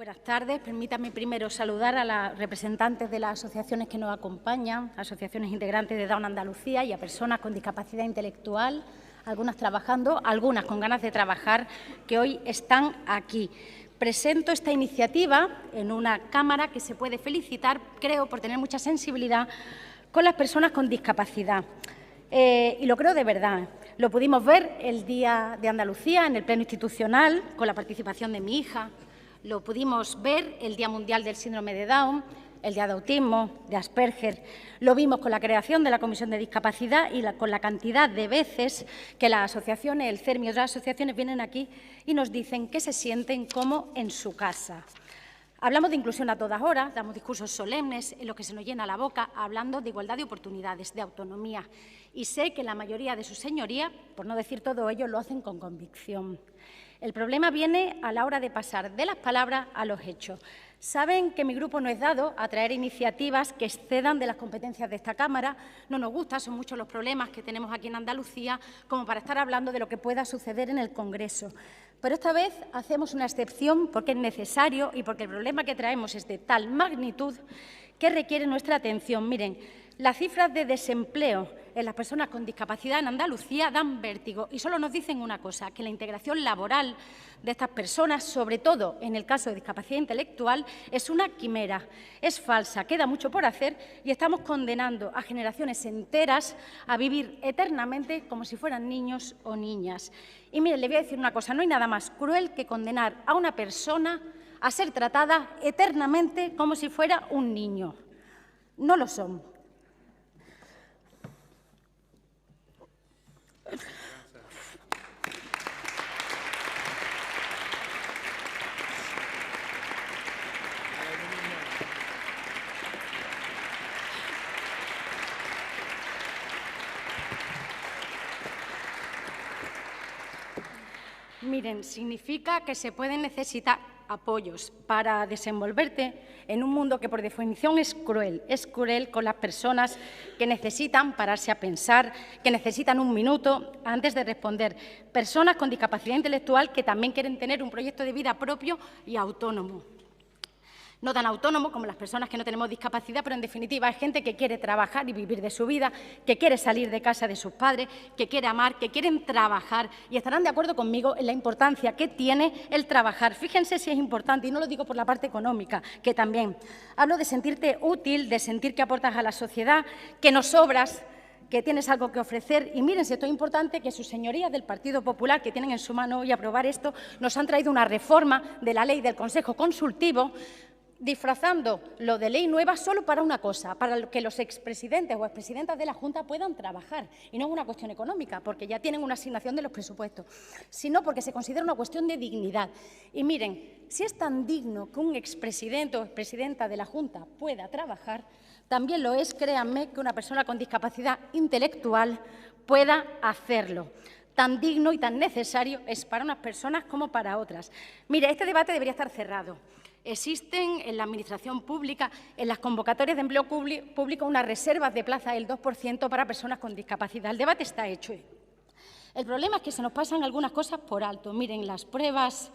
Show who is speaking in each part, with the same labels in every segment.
Speaker 1: Buenas tardes. Permítanme primero saludar a las representantes de las asociaciones que nos acompañan, asociaciones integrantes de Down Andalucía y a personas con discapacidad intelectual, algunas trabajando, algunas con ganas de trabajar, que hoy están aquí. Presento esta iniciativa en una Cámara que se puede felicitar, creo, por tener mucha sensibilidad con las personas con discapacidad. Y lo creo de verdad. Lo pudimos ver el Día de Andalucía en el Pleno Institucional, con la participación de mi hija. Lo pudimos ver el Día Mundial del Síndrome de Down, el Día de Autismo, de Asperger. Lo vimos con la creación de la Comisión de Discapacidad y con la cantidad de veces que las asociaciones, el CERM y otras asociaciones vienen aquí y nos dicen que se sienten como en su casa. Hablamos de inclusión a todas horas, damos discursos solemnes en los que se nos llena la boca hablando de igualdad de oportunidades, de autonomía. Y sé que la mayoría de sus señorías, por no decir todo ello, lo hacen con convicción. El problema viene a la hora de pasar de las palabras a los hechos. Saben que mi grupo no es dado a traer iniciativas que excedan de las competencias de esta Cámara. No nos gusta, son muchos los problemas que tenemos aquí en Andalucía como para estar hablando de lo que pueda suceder en el Congreso. Pero esta vez hacemos una excepción porque es necesario y porque el problema que traemos es de tal magnitud que requiere nuestra atención. Miren, las cifras de desempleo en las personas con discapacidad en Andalucía dan vértigo y solo nos dicen una cosa, que la integración laboral de estas personas, sobre todo en el caso de discapacidad intelectual, es una quimera, es falsa, queda mucho por hacer y estamos condenando a generaciones enteras a vivir eternamente como si fueran niños o niñas. Y miren, le voy a decir una cosa, no hay nada más cruel que condenar a una persona a ser tratada eternamente como si fuera un niño. No lo son. Miren, significa que se pueden necesitar apoyos para desenvolverte en un mundo que por definición es cruel con las personas que necesitan pararse a pensar, que necesitan un minuto antes de responder, personas con discapacidad intelectual que también quieren tener un proyecto de vida propio y autónomo. No tan autónomo como las personas que no tenemos discapacidad, pero en definitiva es gente que quiere trabajar y vivir de su vida, que quiere salir de casa de sus padres, que quiere amar, que quieren trabajar y estarán de acuerdo conmigo en la importancia que tiene el trabajar. Fíjense si es importante, y no lo digo por la parte económica, que también. Hablo de sentirte útil, de sentir que aportas a la sociedad, que no sobras, que tienes algo que ofrecer. Y miren, si esto es importante, que sus señorías del Partido Popular, que tienen en su mano hoy aprobar esto, nos han traído una reforma de la ley del Consejo Consultivo, disfrazando lo de ley nueva solo para una cosa, para que los expresidentes o expresidentas de la Junta puedan trabajar. Y no es una cuestión económica, porque ya tienen una asignación de los presupuestos, sino porque se considera una cuestión de dignidad. Y miren, si es tan digno que un expresidente o expresidenta de la Junta pueda trabajar, también lo es, créanme, que una persona con discapacidad intelectual pueda hacerlo. Tan digno y tan necesario es para unas personas como para otras. Mire, este debate debería estar cerrado. Existen en la Administración pública, en las convocatorias de empleo público, unas reservas de plaza del 2% para personas con discapacidad. El debate está hecho. El problema es que se nos pasan algunas cosas por alto. Miren, las pruebas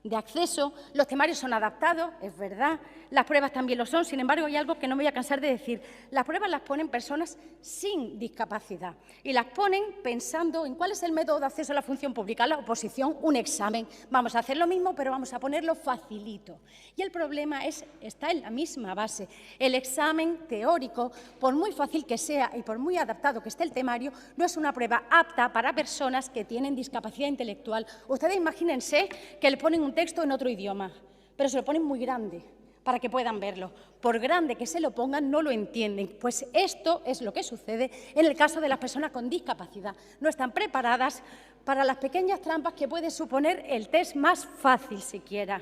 Speaker 1: de acceso, los temarios son adaptados, es verdad, las pruebas también lo son, sin embargo, hay algo que no me voy a cansar de decir. Las pruebas las ponen personas sin discapacidad y las ponen pensando en cuál es el método de acceso a la función pública. La oposición, un examen. Vamos a hacer lo mismo, pero vamos a ponerlo facilito. Y el problema está en la misma base. El examen teórico, por muy fácil que sea y por muy adaptado que esté el temario, no es una prueba apta para personas que tienen discapacidad intelectual. Ustedes imagínense que le ponen un texto en otro idioma, pero se lo ponen muy grande para que puedan verlo. Por grande que se lo pongan, no lo entienden. Pues esto es lo que sucede en el caso de las personas con discapacidad. No están preparadas para las pequeñas trampas que puede suponer el test más fácil siquiera.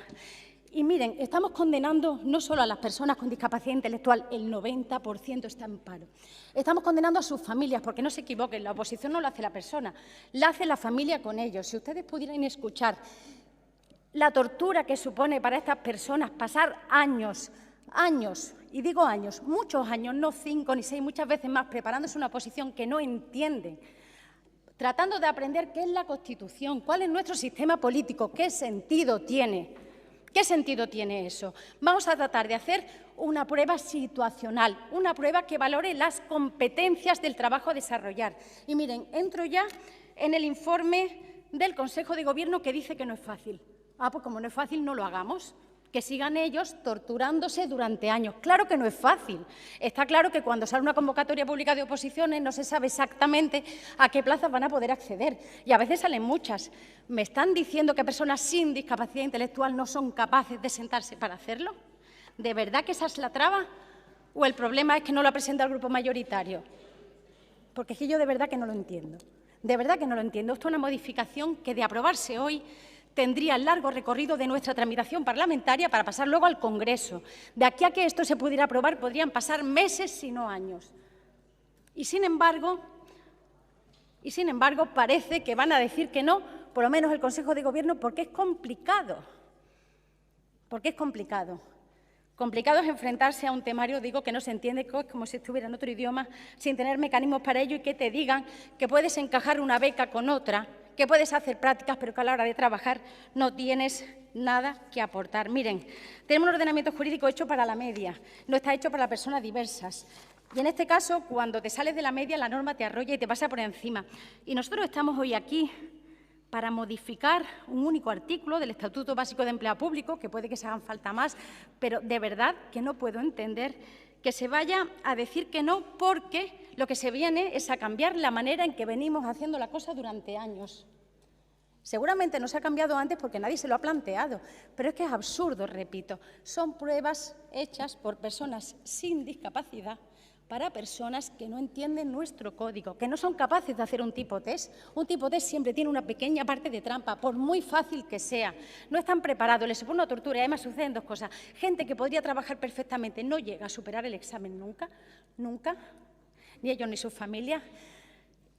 Speaker 1: Y miren, estamos condenando no solo a las personas con discapacidad intelectual, el 90% está en paro. Estamos condenando a sus familias, porque no se equivoquen, la oposición no lo hace la persona, la hace la familia con ellos. Si ustedes pudieran escuchar la tortura que supone para estas personas pasar años, y digo años, muchos años, no 5 ni 6, muchas veces más, preparándose una oposición que no entienden, tratando de aprender qué es la Constitución, cuál es nuestro sistema político, qué sentido tiene. ¿Qué sentido tiene eso? Vamos a tratar de hacer una prueba situacional, una prueba que valore las competencias del trabajo a desarrollar. Y miren, entro ya en el informe del Consejo de Gobierno que dice que no es fácil. Pues como no es fácil, no lo hagamos. Que sigan ellos torturándose durante años. Claro que no es fácil. Está claro que cuando sale una convocatoria pública de oposiciones no se sabe exactamente a qué plazas van a poder acceder. Y a veces salen muchas. ¿Me están diciendo que personas sin discapacidad intelectual no son capaces de sentarse para hacerlo? ¿De verdad que esa es la traba? ¿O el problema es que no lo ha presentado el grupo mayoritario? Porque es que yo de verdad que no lo entiendo. De verdad que no lo entiendo. Esto es una modificación que, de aprobarse hoy, tendría el largo recorrido de nuestra tramitación parlamentaria para pasar luego al Congreso. De aquí a que esto se pudiera aprobar podrían pasar meses, si no años. Y sin embargo, parece que van a decir que no, por lo menos el Consejo de Gobierno, porque es complicado. Porque es complicado. Complicado es enfrentarse a un temario, digo, que no se entiende, que es como si estuviera en otro idioma, sin tener mecanismos para ello y que te digan que puedes encajar una beca con otra, que puedes hacer prácticas, pero que a la hora de trabajar no tienes nada que aportar. Miren, tenemos un ordenamiento jurídico hecho para la media, no está hecho para las personas diversas. Y en este caso, cuando te sales de la media, la norma te arrolla y te pasa por encima. Y nosotros estamos hoy aquí para modificar un único artículo del Estatuto Básico de Empleo Público, que puede que se hagan falta más, pero de verdad que no puedo entender que se vaya a decir que no, porque lo que se viene es a cambiar la manera en que venimos haciendo la cosa durante años. Seguramente no se ha cambiado antes porque nadie se lo ha planteado, pero es que es absurdo, repito. Son pruebas hechas por personas sin discapacidad para personas que no entienden nuestro código, que no son capaces de hacer un tipo test. Un tipo test siempre tiene una pequeña parte de trampa, por muy fácil que sea. No están preparados, les supone una tortura y además suceden dos cosas. Gente que podría trabajar perfectamente no llega a superar el examen nunca, ni ellos ni sus familias.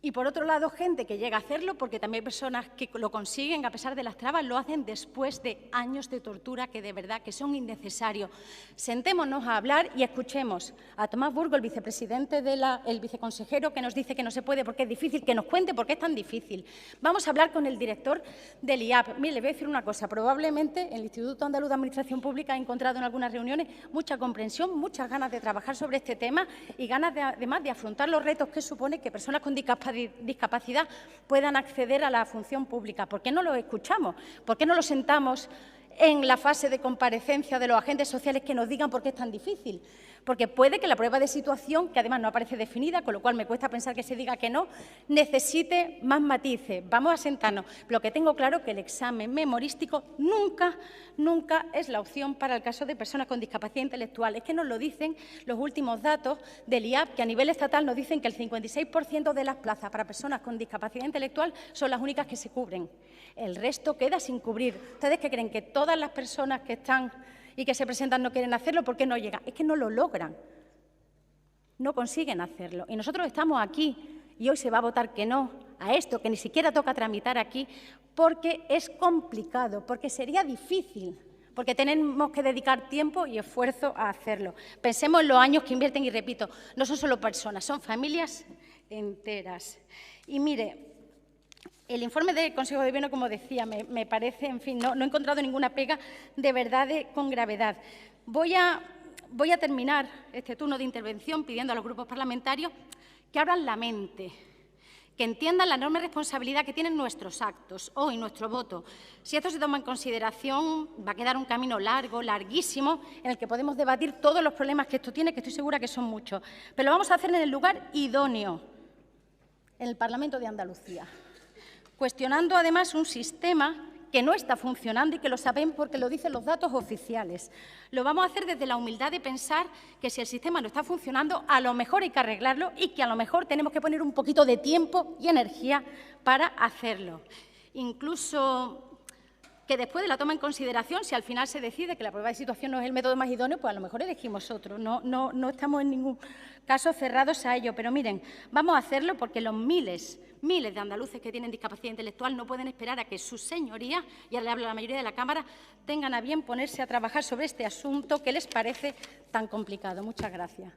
Speaker 1: Y, por otro lado, gente que llega a hacerlo, porque también hay personas que lo consiguen a pesar de las trabas, lo hacen después de años de tortura que de verdad que son innecesarios. Sentémonos a hablar y escuchemos a Tomás Burgo, el vicepresidente el viceconsejero, que nos dice que no se puede porque es difícil, que nos cuente por qué es tan difícil. Vamos a hablar con el director del IAP. Mire, le voy a decir una cosa. Probablemente el Instituto Andaluz de Administración Pública ha encontrado en algunas reuniones mucha comprensión, muchas ganas de trabajar sobre este tema y ganas, además, de afrontar los retos que supone que personas con discapacidad puedan acceder a la función pública. ¿Por qué no lo escuchamos? ¿Por qué no lo sentamos en la fase de comparecencia de los agentes sociales que nos digan por qué es tan difícil? Porque puede que la prueba de situación, que además no aparece definida, con lo cual me cuesta pensar que se diga que no, necesite más matices. Vamos a sentarnos. Lo que tengo claro es que el examen memorístico nunca es la opción para el caso de personas con discapacidad intelectual. Es que nos lo dicen los últimos datos del IAP, que a nivel estatal nos dicen que el 56% de las plazas para personas con discapacidad intelectual son las únicas que se cubren. El resto queda sin cubrir. ¿Ustedes qué creen? ¿Que todas las personas que están y que se presentan no quieren hacerlo? ¿Por qué no llegan? Es que no lo logran, no consiguen hacerlo. Y nosotros estamos aquí y hoy se va a votar que no a esto, que ni siquiera toca tramitar aquí, porque es complicado, porque sería difícil, porque tenemos que dedicar tiempo y esfuerzo a hacerlo. Pensemos en los años que invierten y, repito, no son solo personas, son familias enteras. Y mire, el informe del Consejo de Gobierno, como decía, me parece, en fin, no he encontrado ninguna pega de verdad con gravedad. Voy a terminar este turno de intervención pidiendo a los grupos parlamentarios que abran la mente, que entiendan la enorme responsabilidad que tienen nuestros actos, hoy nuestro voto. Si esto se toma en consideración, va a quedar un camino largo, larguísimo, en el que podemos debatir todos los problemas que esto tiene, que estoy segura que son muchos. Pero lo vamos a hacer en el lugar idóneo, en el Parlamento de Andalucía, cuestionando además un sistema que no está funcionando y que lo saben porque lo dicen los datos oficiales. Lo vamos a hacer desde la humildad de pensar que si el sistema no está funcionando, a lo mejor hay que arreglarlo y que a lo mejor tenemos que poner un poquito de tiempo y energía para hacerlo. Incluso que después de la toma en consideración, si al final se decide que la prueba de situación no es el método más idóneo, pues a lo mejor elegimos otro. No estamos en ningún caso cerrados a ello. Pero miren, vamos a hacerlo porque los miles de andaluces que tienen discapacidad intelectual no pueden esperar a que sus señorías, y ahora le hablo a la mayoría de la Cámara, tengan a bien ponerse a trabajar sobre este asunto que les parece tan complicado. Muchas gracias.